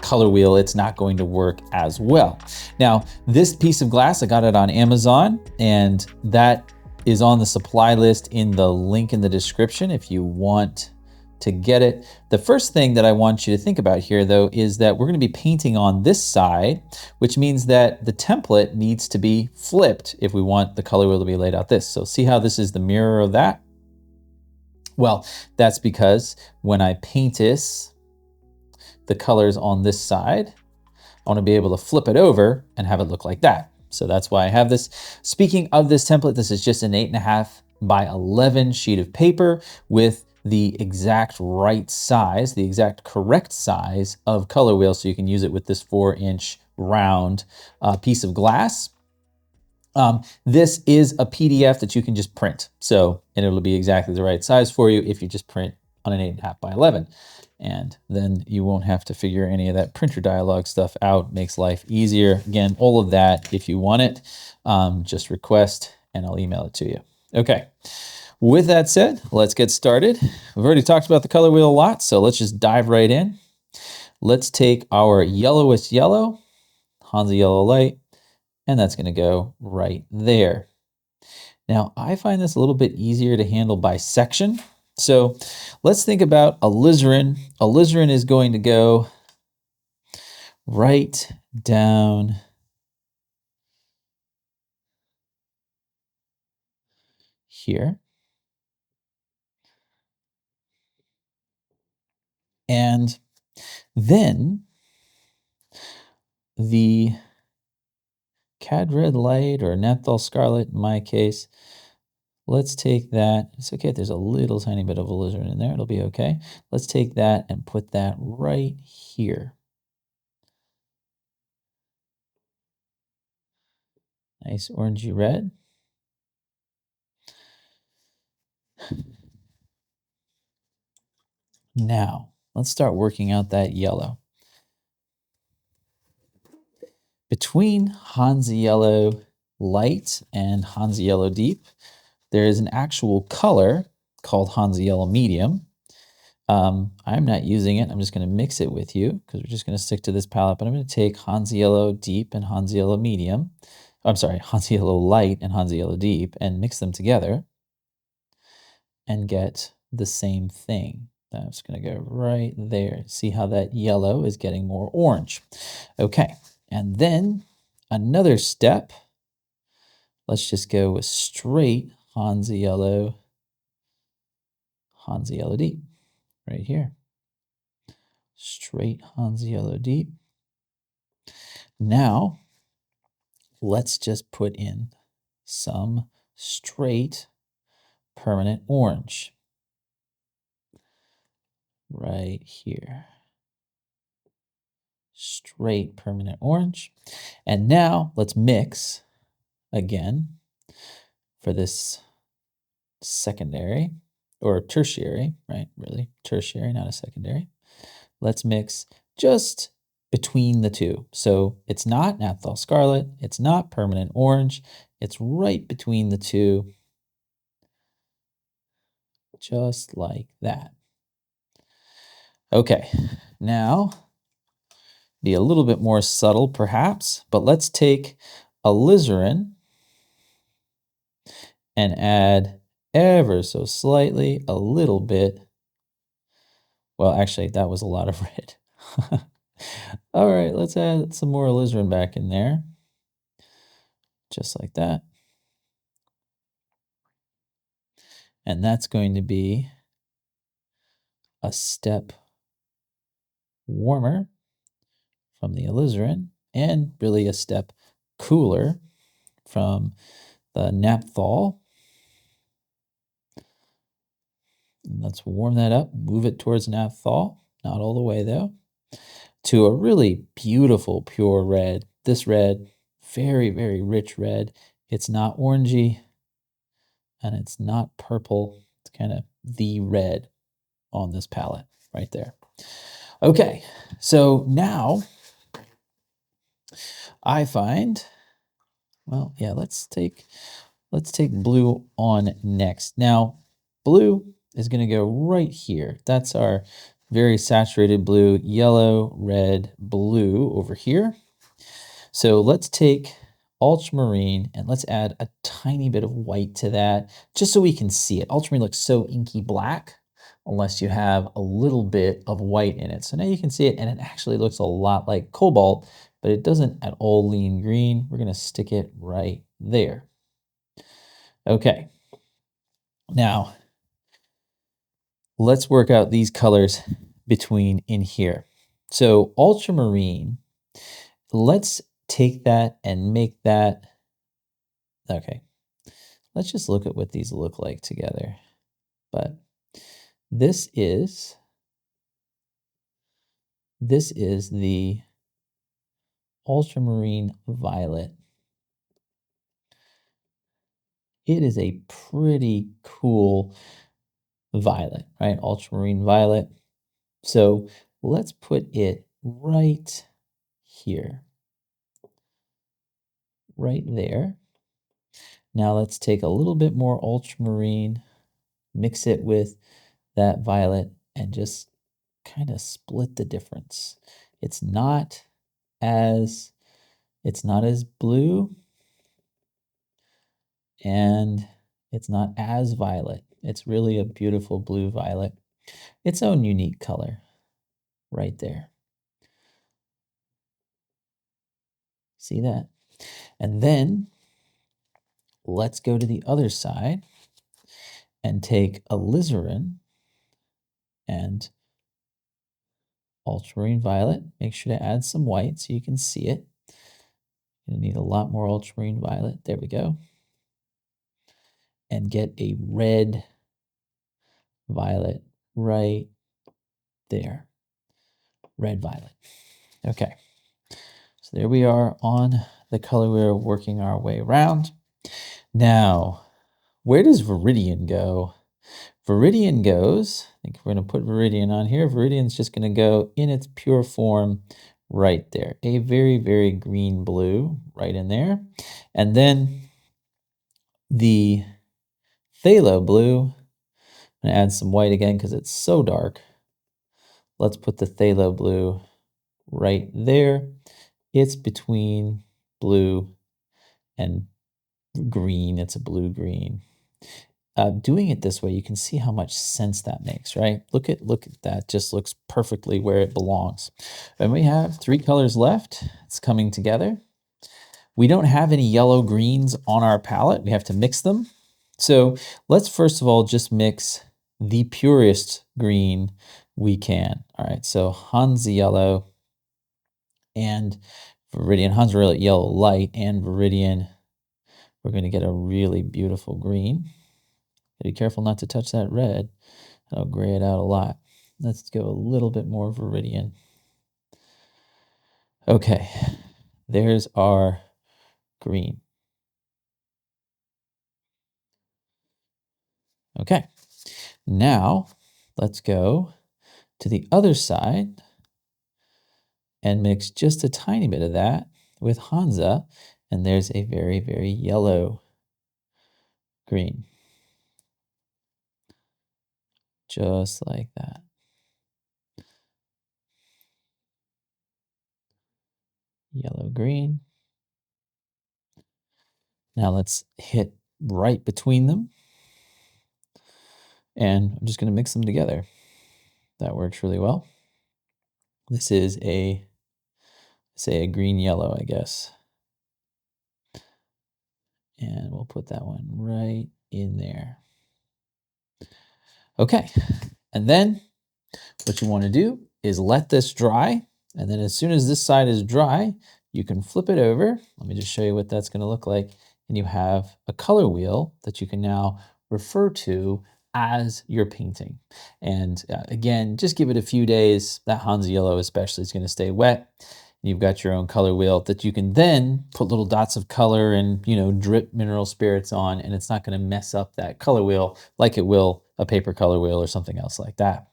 color wheel, it's not going to work as well. Now, this piece of glass, I got it on Amazon, and that is on the supply list in the link in the description if you want to get it. The first thing that I want you to think about here, though, is that we're going to be painting on this side, which means that the template needs to be flipped if we want the color wheel to be laid out this. So see how this is the mirror of that? Well, that's because when I paint this, the colors on this side, I want to be able to flip it over and have it look like that. So that's why I have this. Speaking of this template, this is just an 8.5 by 11 sheet of paper with the exact right size, the exact correct size of color wheel, so you can use it with this 4-inch round piece of glass. This is a PDF that you can just print. And it'll be exactly the right size for you if you just print on an 8.5 by 11. And then you won't have to figure any of that printer dialogue stuff out. Makes life easier. Again, all of that, if you want it, just request and I'll email it to you. Okay, with that said, let's get started. We've already talked about the color wheel a lot, so let's just dive right in. Let's take our yellowest yellow, Hansa Yellow Light, and that's gonna go right there. Now, I find this a little bit easier to handle by section. So let's think about alizarin. Alizarin is going to go right down here. And then the cad red light, or naphthol scarlet in my case, let's take that. It's okay if there's a little tiny bit of alizarin in there. It'll be okay. Let's take that and put that right here. Nice orangey red. Now, let's start working out that yellow. Between Hansa Yellow Light and Hansa Yellow Deep, there is an actual color called Hansa Yellow Medium. I'm not using it. I'm just going to mix it with you because we're just going to stick to this palette. But I'm going to take Hansa Yellow Deep and Hansa Yellow Medium. I'm sorry, Hansa Yellow Light and Hansa Yellow Deep, and mix them together and get the same thing. I'm just going to go right there. See how that yellow is getting more orange. Okay, and then another step. Let's just go with straight Hansa Yellow Deep right here. Straight Hansa Yellow Deep. Now, let's just put in some straight permanent orange. right here. Straight permanent orange. And now let's mix again for this secondary or tertiary, right? Really, tertiary, not a secondary. Let's mix just between the two. So it's not naphthol scarlet, it's not permanent orange, it's right between the two, just like that. Okay, now be a little bit more subtle perhaps, but let's take alizarin and add ever so slightly a little bit. Well, actually, that was a lot of red. All right, let's add some more alizarin back in there. Just like that. And that's going to be a step warmer from the alizarin and really a step cooler from the naphthol. And let's warm that up, move it towards naphthol, not all the way though, to a really beautiful pure red. This red, very, very rich red. It's not orangey and it's not purple. It's kind of the red on this palette right there. Okay, so now I find, well, yeah, let's take blue on next. Now, blue is going to go right here. That's our very saturated blue, yellow, red, blue over here. So let's take ultramarine and let's add a tiny bit of white to that just so we can see it. Ultramarine looks so inky black unless you have a little bit of white in it. So now you can see it and it actually looks a lot like cobalt, but it doesn't at all lean green. We're going to stick it right there. Okay. Now, let's work out these colors between in here. So ultramarine, let's take that and make that, okay. Let's just look at what these look like together. But this is the ultramarine violet. It is a pretty cool violet, right? Ultramarine violet. So let's put it right here, right there. Now let's take a little bit more ultramarine, mix it with that violet, and just kind of split the difference. It's not as blue, and it's not as violet. It's really a beautiful blue violet. Its own unique color right there. See that? And then let's go to the other side and take alizarin and ultramarine violet. Make sure to add some white so you can see it. You're gonna need a lot more ultramarine violet. There we go. And get a red violet right there. Red violet. Okay. So there we are on the color we're working our way around. Now, where does Viridian go? Viridian goes, I think we're going to put Viridian on here. Viridian's just going to go in its pure form right there. A very, very green blue right in there. And then the phthalo blue, I'm going to add some white again because it's so dark. Let's put the phthalo blue right there. It's between blue and green. It's a blue-green. Doing it this way, you can see how much sense that makes, right? Look at that. Just looks perfectly where it belongs. And we have 3 colors left. It's coming together. We don't have any yellow greens on our palette. We have to mix them. So let's first of all just mix the purest green we can. All right, so Hansa yellow and Viridian. Hansa yellow light and Viridian. We're going to get a really beautiful green. Be careful not to touch that red. That'll gray it out a lot. Let's go a little bit more Viridian. Okay, there's our green. Okay, now let's go to the other side and mix just a tiny bit of that with Hansa, and there's a very, very yellow green. Just like that. Yellow, green. Now let's hit right between them. And I'm just going to mix them together. That works really well. This is say a green yellow, I guess. And we'll put that one right in there. Okay. And then what you want to do is let this dry. And then as soon as this side is dry, you can flip it over. Let me just show you what that's going to look like. And you have a color wheel that you can now refer to as you're painting. And again, just give it a few days. That Hansa yellow especially is going to stay wet. You've got your own color wheel that you can then put little dots of color and, drip mineral spirits on, and it's not going to mess up that color wheel like it will a paper color wheel or something else like that.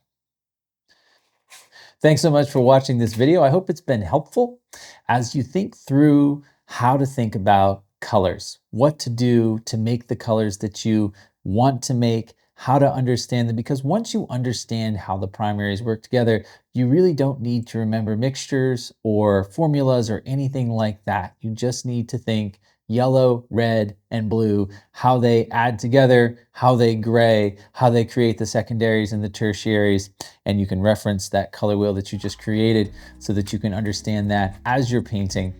Thanks so much for watching this video. I hope it's been helpful as you think through how to think about colors, what to do to make the colors that you want to make, how to understand them, because once you understand how the primaries work together, you really don't need to remember mixtures or formulas or anything like that. You just need to think yellow, red, and blue, how they add together, how they gray, how they create the secondaries and the tertiaries, and you can reference that color wheel that you just created so that you can understand that as you're painting.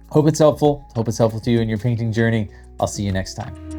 Hope it's helpful. Hope it's helpful to you in your painting journey. I'll see you next time.